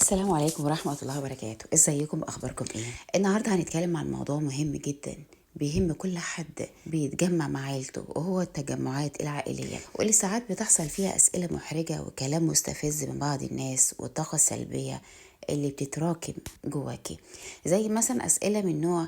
السلام عليكم ورحمة الله وبركاته. ازيكم؟ اخباركم ايه؟ النهاردة هنتكلم عن موضوع مهم جدا بيهم كل حد بيتجمع مع عيلته، وهو التجمعات العائلية، واللي ساعات بتحصل فيها أسئلة محرجة وكلام مستفز من بعض الناس، والطاقة السلبية اللي بتتراكم جواكي. زي مثلا أسئلة من نوع: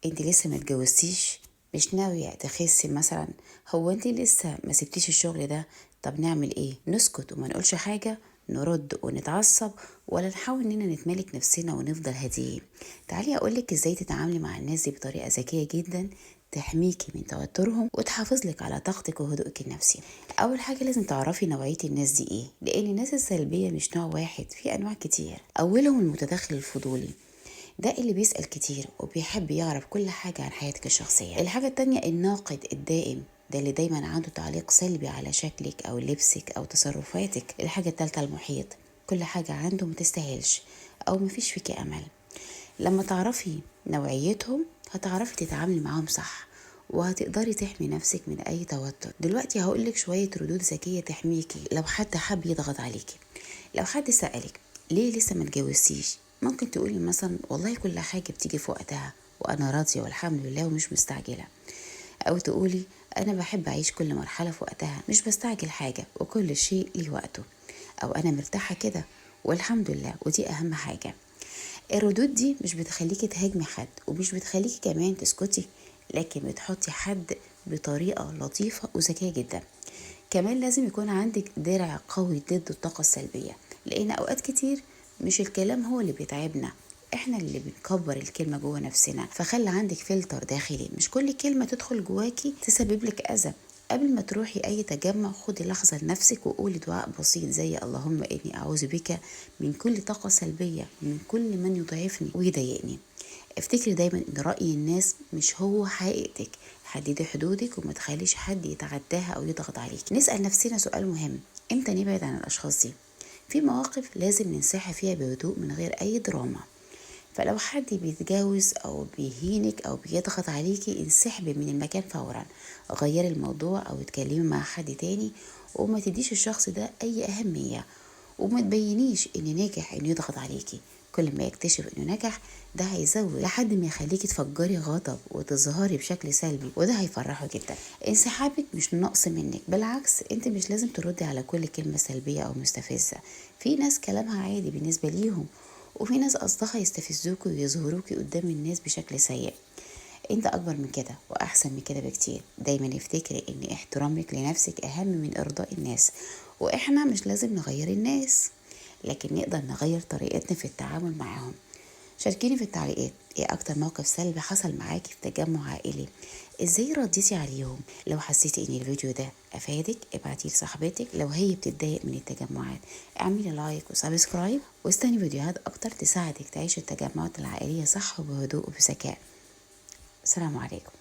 انت لسه ما اتجوزتيش؟ مش ناوية تخسي مثلا؟ هو انت لسه ما سبتيش الشغل ده؟ طب نعمل ايه؟ نسكت وما نقولش حاجة؟ نرد ونتعصب؟ ولا نحاول اننا نتمالك نفسنا ونفضل هاديين؟ تعالي اقولك ازاي تتعاملي مع الناس دي بطريقة ذكية جدا تحميكي من توترهم وتحافظ لك على طاقتك وهدوءك النفسي. اول حاجة لازم تعرفي نوعية الناس دي ايه، لان الناس السلبية مش نوع واحد، في انواع كتير. اولهم المتدخل الفضولي، ده اللي بيسأل كتير وبيحب يعرف كل حاجة عن حياتك الشخصية. الحاجة التانية الناقد الدائم، ده اللي دايما عنده تعليق سلبي على شكلك أو لبسك أو تصرفاتك. الحاجة التالتة المحيط، كل حاجة عنده متستاهلش أو مفيش فيك أمل. لما تعرفي نوعيتهم هتعرفي تتعاملي معاهم صح، وهتقدري تحمي نفسك من أي توتر. دلوقتي هقولك شوية ردود ذكية تحميكي لو حد حب يضغط عليكي. لو حد سألك ليه لسه ما اتجوزتيش، ممكن تقولي مثلا: والله كل حاجة بتيجي في وقتها، وأنا راضية والحمد لله ومش مستعجلة. أو تقولي: أنا بحب أعيش كل مرحلة في وقتها، مش بستعجل حاجة، وكل شيء ليه وقته. أو أنا مرتاحة كده والحمد لله، ودي أهم حاجة. الردود دي مش بتخليكي تهاجمي حد، ومش بتخليكي كمان تسكتي، لكن بتحطي حد بطريقة لطيفة وذكية جدا. كمان لازم يكون عندك درع قوي ضد الطاقة السلبية، لأن أوقات كتير مش الكلام هو اللي بيتعبنا، احنا اللي بنكبر الكلمة جوه نفسنا. فخلي عندك فلتر داخلي، مش كل كلمة تدخل جواكي تسبب لك أذى. قبل ما تروحي أي تجمع خدي لحظة لنفسك وقولي دعاء بسيط زي: اللهم إني أعوذ بك من كل طاقة سلبية، من كل من يضعفني ويضايقني. افتكري دايما ان رأي الناس مش هو حقيقتك. حددي حدودك وما تخليش حد يتعداها او يضغط عليك. نسأل نفسنا سؤال مهم: امتى نبعد عن الاشخاص دي؟ في مواقف لازم ننسحب فيها بهدوء من غير اي دراما. فلو حد بيتجاوز او بيهينك او بيضغط عليكي، انسحبي من المكان فورا. غيري الموضوع او اتكلمي مع حد تاني، وما تديش الشخص ده اي اهمية، وما تبينيش ان ناجح انه يضغط عليكي. كل ما يكتشف انه نجح، ده هيزود لحد ما يخليكي تفجري غضب وتظهري بشكل سلبي، وده هيفرحه جدا. انسحابك مش نقص منك، بالعكس، انت مش لازم تردي على كل كلمة سلبية او مستفزة. في ناس كلامها عادي بالنسبة ليهم، وفي ناس قصدها يستفزوكي ويظهروكي قدام الناس بشكل سيء. انت اكبر من كده واحسن من كده بكتير. دايما افتكري ان احترامك لنفسك اهم من ارضاء الناس. واحنا مش لازم نغير الناس، لكن نقدر نغير طريقتنا في التعامل معاهم. شاركيني في التعليقات ايه اكتر موقف سلبي حصل معاكي في تجمع عائلي، ازاي رديتي عليهم؟ لو حسيتي ان الفيديو ده افادك ابعتيه لصاحبتك لو هي بتتضايق من التجمعات. اعملي لايك وسبسكرايب، واستني فيديوهات اكتر تساعدك تعيشي التجمعات العائلية صح وبهدوء وبذكاء. السلام عليكم.